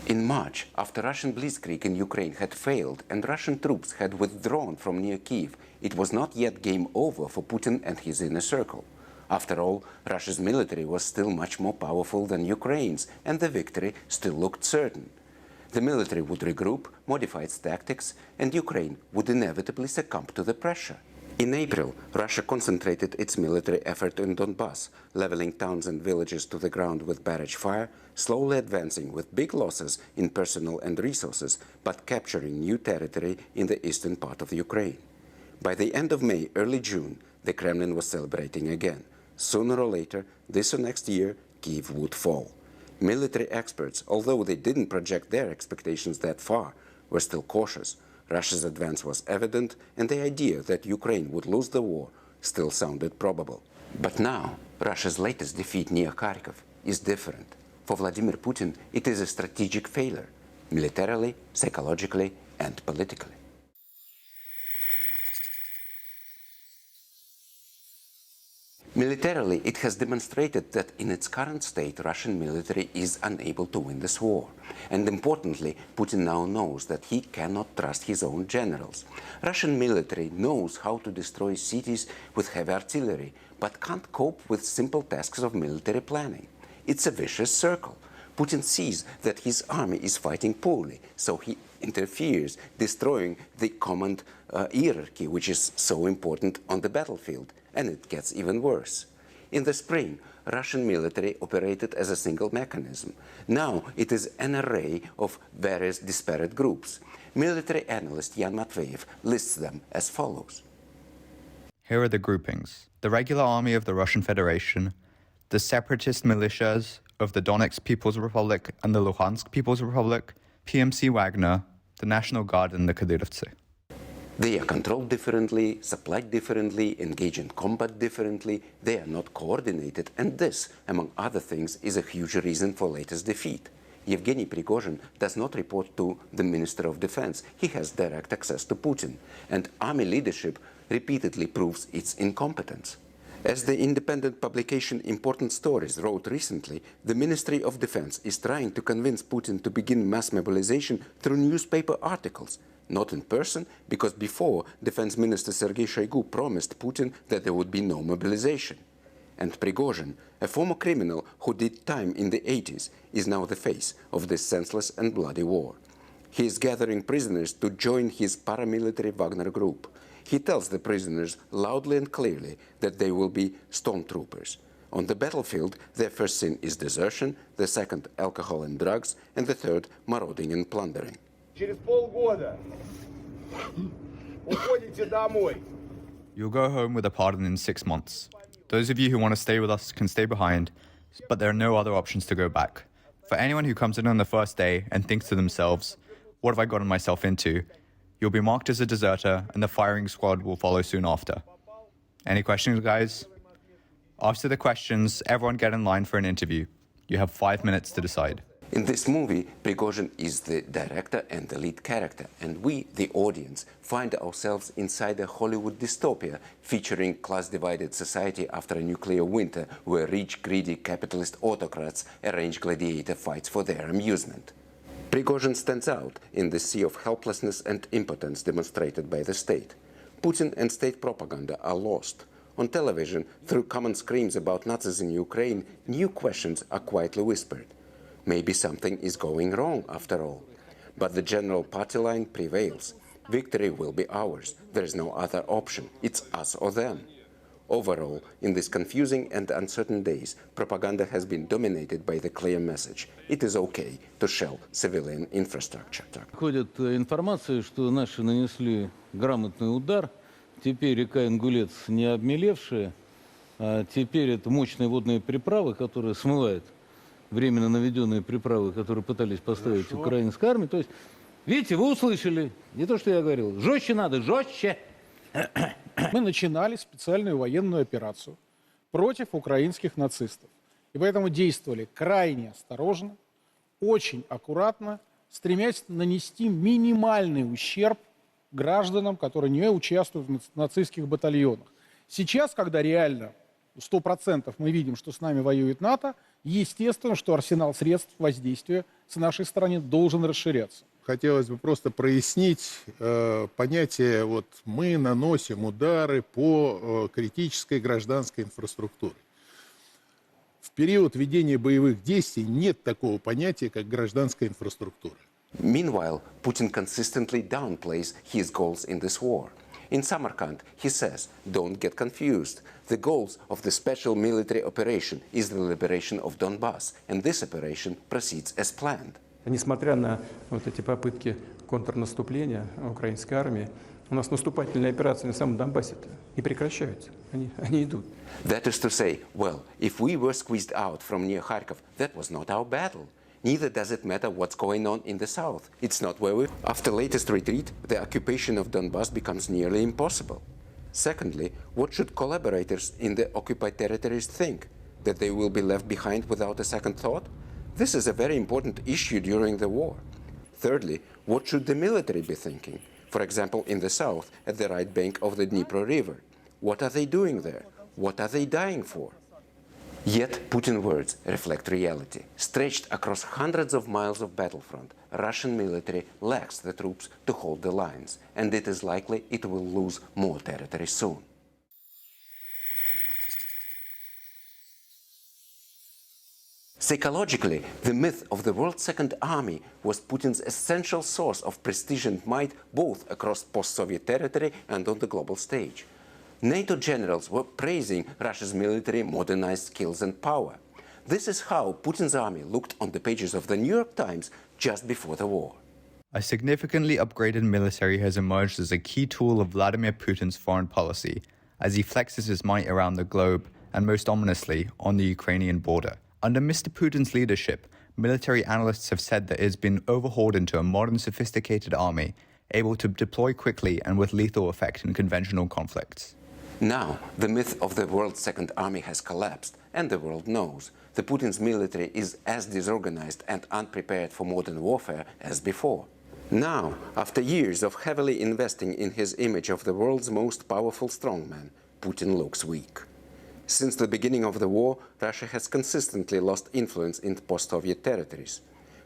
In March, after Russian blitzkrieg in Ukraine had failed and Russian troops had withdrawn from near Kiev, it was not yet game over for Putin and his inner circle. After all, Russia's military was still much more powerful than Ukraine's, and the victory still looked certain. The military would regroup, modify its tactics, and Ukraine would inevitably succumb to the pressure. In April, Russia concentrated its military effort in Donbass, leveling towns and villages to the ground with barrage fire, slowly advancing with big losses in personnel and resources, but capturing new territory in the eastern part of Ukraine. By the end of May, early June, the Kremlin was celebrating again. Sooner or later, this or next year, Kiev would fall. Military experts, although they didn't project their expectations that far, were still cautious. Russia's advance was evident, and the idea that Ukraine would lose the war still sounded probable. But now, Russia's latest defeat near Kharkov is different. For Vladimir Putin, it is a strategic failure, militarily, psychologically, and politically. Militarily, it has demonstrated that in its current state, Russian military is unable to win this war. And importantly, Putin now knows that he cannot trust his own generals. Russian military knows how to destroy cities with heavy artillery, but can't cope with simple tasks of military planning. It's a vicious circle. Putin sees that his army is fighting poorly, so he interferes, destroying the command hierarchy, which is so important on the battlefield. And it gets even worse. In the spring, Russian military operated as a single mechanism. Now it is an array of various disparate groups. Military analyst Yan Matveyev lists them as follows. Here are the groupings: the regular army of the Russian Federation, the separatist militias of the Donetsk People's Republic and the Luhansk People's Republic, PMC Wagner, the National Guard, and the Kadyrovtsi. They are controlled differently, supplied differently, engage in combat differently, they are not coordinated, and this, among other things, is a huge reason for latest defeat. Yevgeny Prigozhin does not report to the Minister of Defense. He has direct access to Putin, and army leadership repeatedly proves its incompetence. As the independent publication Important Stories wrote recently, the Ministry of Defense is trying to convince Putin to begin mass mobilization through newspaper articles. Not in person, because before, Defense Minister Sergei Shoigu promised Putin that there would be no mobilization. And Prigozhin, a former criminal who did time in the 80s, is now the face of this senseless and bloody war. He is gathering prisoners to join his paramilitary Wagner group. He tells the prisoners loudly and clearly that they will be stormtroopers. On the battlefield, their first sin is desertion, the second alcohol and drugs, and the third marauding and plundering. Через полгода уходите домой. You'll go home with a pardon in 6 months. Those of you who want to stay with us can stay behind, but there are no other options to go back. For anyone who comes in on the first day and thinks to themselves, what have I gotten myself into? You'll be marked as a deserter, and the firing squad will follow soon after. Any questions, guys? After the questions, everyone get in line for an interview. You have 5 minutes to decide. In this movie, Prigozhin is the director and the lead character, and we, the audience, find ourselves inside a Hollywood dystopia featuring class-divided society after a nuclear winter where rich, greedy capitalist autocrats arrange gladiator fights for their amusement. Prigozhin stands out in the sea of helplessness and impotence demonstrated by the state. Putin and state propaganda are lost. On television, through common screams about Nazis in Ukraine, new questions are quietly whispered. Maybe something is going wrong after all. But the general party line prevails. Victory will be ours. There is no other option. It's us or them. Overall, in these confusing and uncertain days, propaganda has been dominated by the clear message: it is okay to shell civilian infrastructure. Ходит информация, что наши нанесли грамотный удар. Теперь река Ингулец не обмелевшая, а теперь это мощные водные приправы, которые смывают временно наведенные приправы, которые пытались поставить украинской армии. То есть, видите, вы услышали, не то, что я говорил, жестче надо, жестче. Мы начинали специальную военную операцию против украинских нацистов. И поэтому действовали крайне осторожно, очень аккуратно, стремясь нанести минимальный ущерб гражданам, которые не участвуют в нацистских батальонах. Сейчас, когда реально 100% мы видим, что с нами воюет НАТО, естественно, что арсенал средств воздействия с нашей стороны должен расширяться. Хотелось бы просто прояснить понятие, вот мы наносим удары по критической гражданской инфраструктуре. В период ведения боевых действий нет такого понятия, как гражданская инфраструктура. Meanwhile, Putin consistently downplays his goals in this war. In Samarkand, he says, don't get confused. The goals of the special military operation is the liberation of Donbass, and this operation proceeds as planned. Несмотря на вот эти попытки контрнаступления украинской армии, у нас наступательные операции на самом Донбассе-то не прекращаются, они идут. That is to say, well, if we were squeezed out from near Kharkov, that was not our battle. Neither does it matter what's going on in the south. It's not where we... After latest retreat, the occupation of Donbass becomes nearly impossible. Secondly, what should collaborators in the occupied territories think? That they will be left behind without a second thought? This is a very important issue during the war. Thirdly, what should the military be thinking? For example, in the south, at the right bank of the Dnipro River. What are they doing there? What are they dying for? Yet Putin's words reflect reality. Stretched across hundreds of miles of battlefront, Russian military lacks the troops to hold the lines, and it is likely it will lose more territory soon. Psychologically, the myth of the world's second army was Putin's essential source of prestige and might both across post-Soviet territory and on the global stage. NATO generals were praising Russia's military modernized skills and power. This is how Putin's army looked on the pages of the New York Times just before the war. A significantly upgraded military has emerged as a key tool of Vladimir Putin's foreign policy, as he flexes his might around the globe and most ominously on the Ukrainian border. Under Mr. Putin's leadership, military analysts have said that it has been overhauled into a modern, sophisticated army, able to deploy quickly and with lethal effect in conventional conflicts. Now, the myth of the world's second army has collapsed, and the world knows that Putin's military is as disorganized and unprepared for modern warfare as before. Now, after years of heavily investing in his image of the world's most powerful strongman, Putin looks weak. Since the beginning of the war, Russia has consistently lost influence in post-Soviet territories.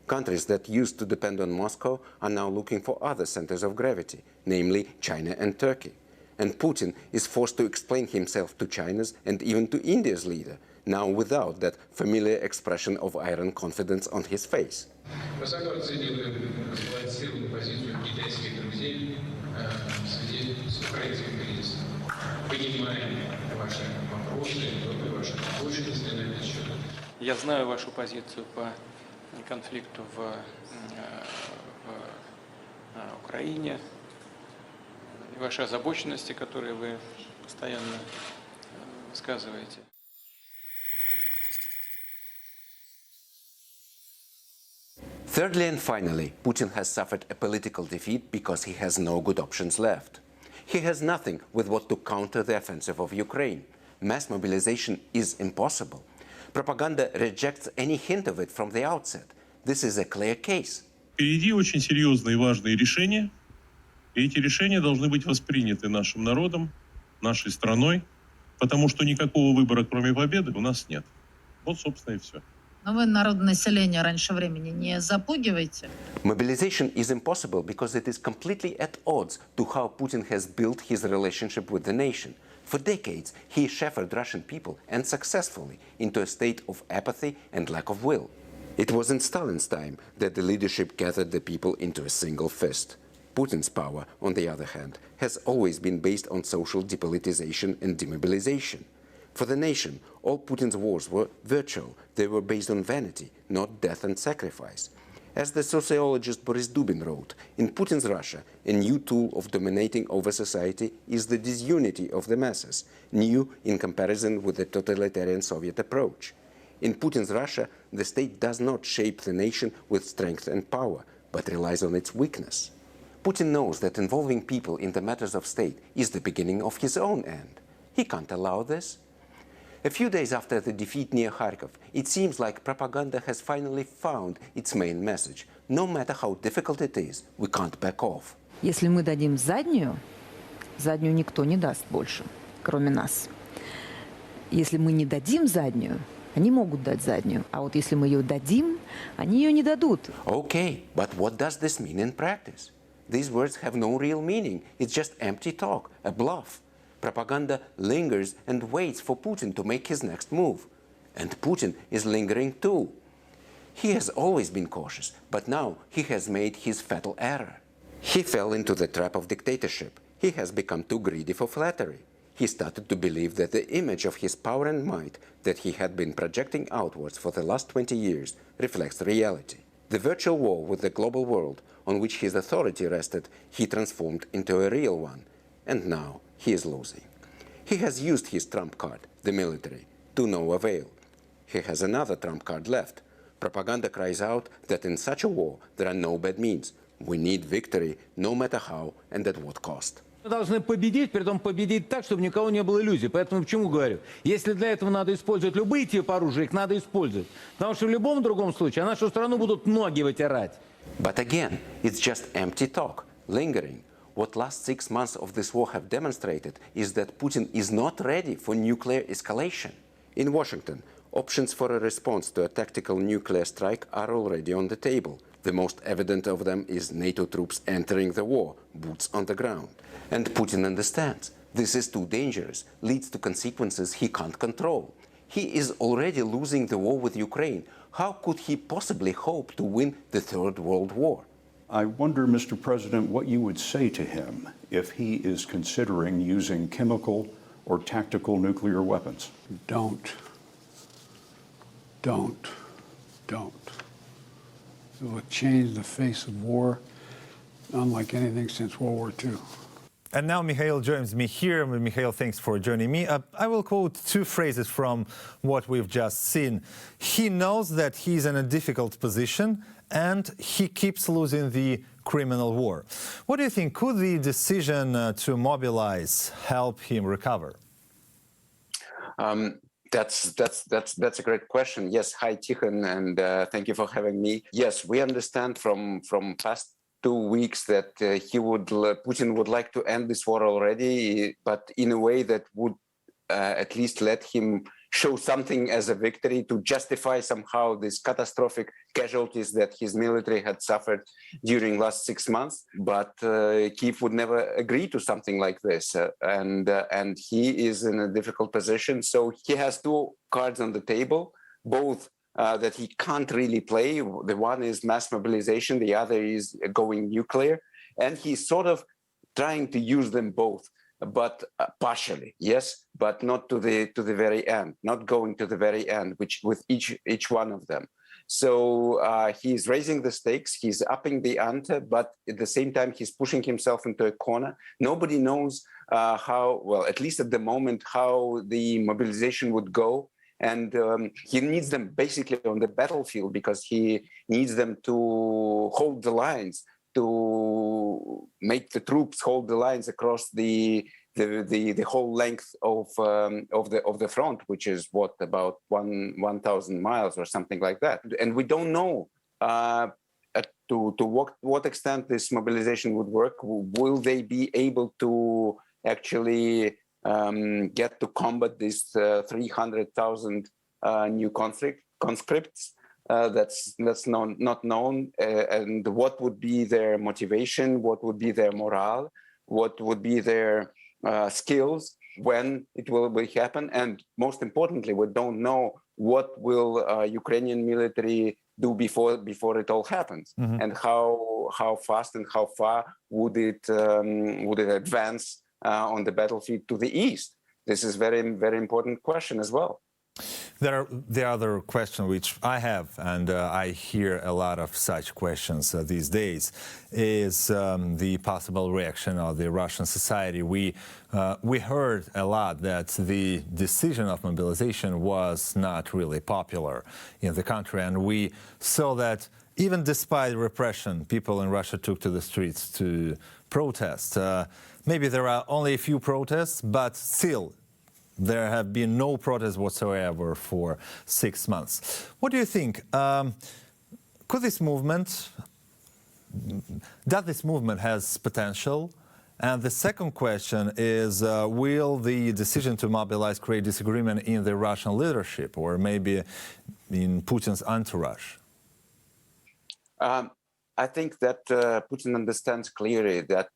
Countries that used to depend on Moscow are now looking for other centers of gravity, namely China and Turkey. And Putin is forced to explain himself to China's and even to India's leader, now without that familiar expression of iron confidence on his face. Высоко оцениваю сбалансированную позицию китайских друзей в связи с украинским кризисом. Понимаем ваши вопросы, ваши озабоченности на этот счет. Я знаю вашу позицию по конфликту в Украине, и ваши озабоченности, которые вы постоянно высказываете. Thirdly and finally, Putin has suffered a political defeat because he has no good options left. He has nothing with what to counter the offensive of Ukraine. Mass mobilization is impossible. Propaganda rejects any hint of it from the outset. This is a clear case. Впереди очень серьезные и важные решения, и эти решения должны быть восприняты нашим народом, нашей страной, потому что никакого выбора, кроме победы, у нас нет. Вот, собственно, и все. Но вы народное население раньше времени не запугиваете. Mobilization is impossible because it is completely at odds to how Putin has built his relationship with the nation. For decades, he shepherded Russian people, and successfully, into a state of apathy and lack of will. It was in Stalin's time that the leadership gathered the people into a single fist. Putin's power, on the other hand, has always been based on social depolitization and demobilization. For the nation, all Putin's wars were virtual. They were based on vanity, not death and sacrifice. As the sociologist Boris Dubin wrote, in Putin's Russia, a new tool of dominating over society is the disunity of the masses, new in comparison with the totalitarian Soviet approach. In Putin's Russia, the state does not shape the nation with strength and power, but relies on its weakness. Putin knows that involving people in the matters of state is the beginning of his own end. He can't allow this. A few days after the defeat near Kharkov, it seems like propaganda has finally found its main message. No matter how difficult it is, we can't back off. Если мы дадим заднюю никто не даст больше, кроме нас. Если мы не дадим заднюю, Они могут дать заднюю, а вот если мы ее дадим, они ее не дадут. Okay, but what does this mean in practice? These words have no real meaning. It's just empty talk, a bluff. Propaganda lingers and waits for Putin to make his next move. And Putin is lingering too. He has always been cautious, but now he has made his fatal error. He fell into the trap of dictatorship. He has become too greedy for flattery. He started to believe that the image of his power and might that he had been projecting outwards for the last 20 years reflects reality. The virtual war with the global world on which his authority rested, he transformed into a real one. And now he is losing. He has used his trump card, the military, to no avail. He has another trump card left. Propaganda cries out that in such a war there are no bad means. We need victory, no matter how and at what cost. Мы должны победить, при том победить так, чтобы никого не было иллюзий. Поэтому почему говорю? Если для этого надо использовать любые типы оружия, их надо использовать. Потому что в любом другом случае нашу страну будут ноги вытирать. But again, it's just empty talk, lingering. What last 6 months of this war have demonstrated is that Putin is not ready for nuclear escalation. In Washington, options for a response to a tactical nuclear strike are already on the table. The most evident of them is NATO troops entering the war, boots on the ground. And Putin understands this is too dangerous, leads to consequences he can't control. He is already losing the war with Ukraine. How could he possibly hope to win the Third World War? I wonder, Mr. President, what you would say to him if he is considering using chemical or tactical nuclear weapons. Don't. It will change the face of war unlike anything since World War II. And now Mikhail joins me here. Mikhail, thanks for joining me. I will quote two phrases from what we've just seen. He knows that he's in a difficult position and he keeps losing the criminal war. What do you think? Could the decision to mobilize help him recover? That's a great question. Yes, hi Tikhon, and thank you for having me. Yes, we understand from past 2 weeks that Putin would like to end this war already, but in a way that would at least let him show something as a victory to justify somehow these catastrophic casualties that his military had suffered during last 6 months. But Kyiv would never agree to something like this, and he is in a difficult position. So he has two cards on the table, both that he can't really play. The one is mass mobilization, the other is going nuclear, and he's sort of trying to use them both, but partially, yes, but not to the very end, not going to the very end, which with each one of them. So he's raising the stakes, he's upping the ante, but at the same time he's pushing himself into a corner. Nobody knows how, well, at least at the moment, how the mobilization would go. And he needs them basically on the battlefield because he needs them to hold the lines, to make the troops hold the lines across the whole length of the front, which is what, about 1,000 miles or something like that. And we don't know to what extent this mobilization would work. Will they be able to actually get to combat these 300,000 new conscripts? That's not known. And what would be their motivation? What would be their morale? What would be their skills when it will happen? And most importantly, we don't know what will Ukrainian military do before it all happens, and how fast and how far would it advance on the battlefield to the east? This is very, very important question as well. The other question which I have, and I hear a lot of such questions these days, is the possible reaction of the Russian society. We heard a lot that the decision of mobilization was not really popular in the country, and we saw that even despite repression, people in Russia took to the streets to protest. Maybe there are only a few protests, but still, there have been no protests whatsoever for 6 months. What do you think? Does this movement has potential? And the second question is, will the decision to mobilize create disagreement in the Russian leadership or maybe in Putin's entourage? I think that Putin understands clearly that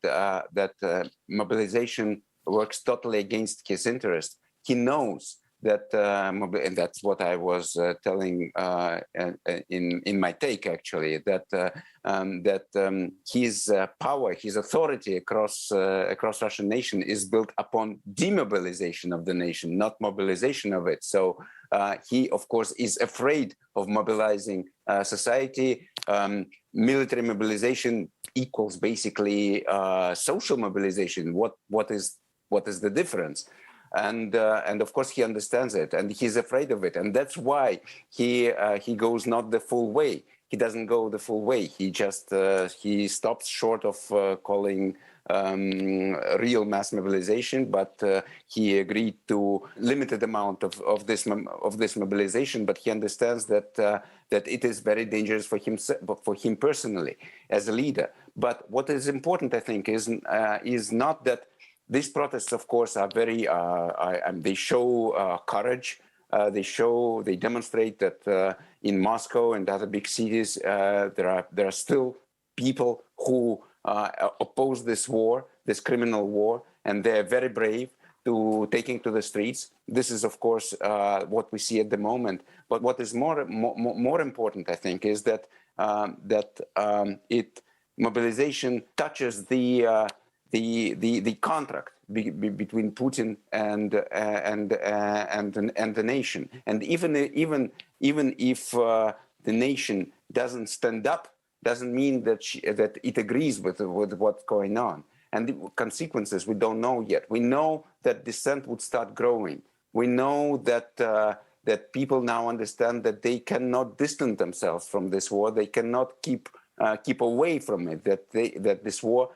mobilization works totally against his interest. He knows that, and that's what I was telling in my take, actually, that his power, his authority across Russian nation is built upon demobilization of the nation, not mobilization of it. So he, of course, is afraid of mobilizing society. Military mobilization equals basically social mobilization. What is the difference? And of course he understands it, and he's afraid of it, and that's why he goes not the full way. He doesn't go the full way. He just he stops short of calling real mass mobilization, but he agreed to limited amount of this mobilization. But he understands that it is very dangerous for him personally as a leader. But what is important, I think, is not that. These protests, of course, are very. They show courage. They demonstrate that in Moscow and other big cities there are still people who oppose this war, this criminal war, and they are very brave to taking to the streets. This is, of course, what we see at the moment. But what is more important, I think, is that mobilization touches the contract between Putin and the nation, and even if the nation doesn't stand up, doesn't mean that it agrees with what's going on. And the consequences we don't know yet. We know that dissent would start growing. We know that people now understand that they cannot distance themselves from this war. They cannot keep away from it. That this war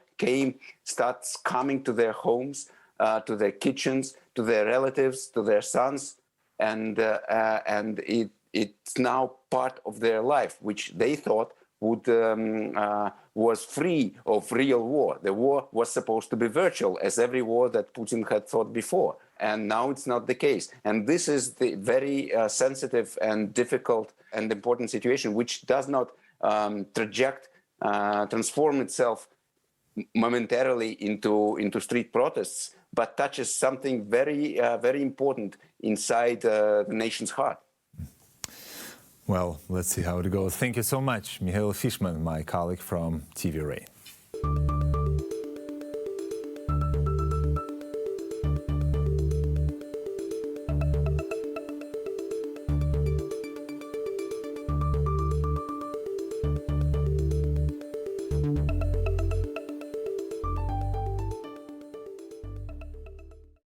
starts coming to their homes, to their kitchens, to their relatives, to their sons, and it's now part of their life, which they thought was free of real war. The war was supposed to be virtual, as every war that Putin had thought before, and now it's not the case. And this is the very sensitive and difficult and important situation, which does not transform itself momentarily into street protests, but touches something very important inside the nation's heart. Well, let's see how it goes. Thank you so much, Mikhail Fishman, my colleague from TV Rain.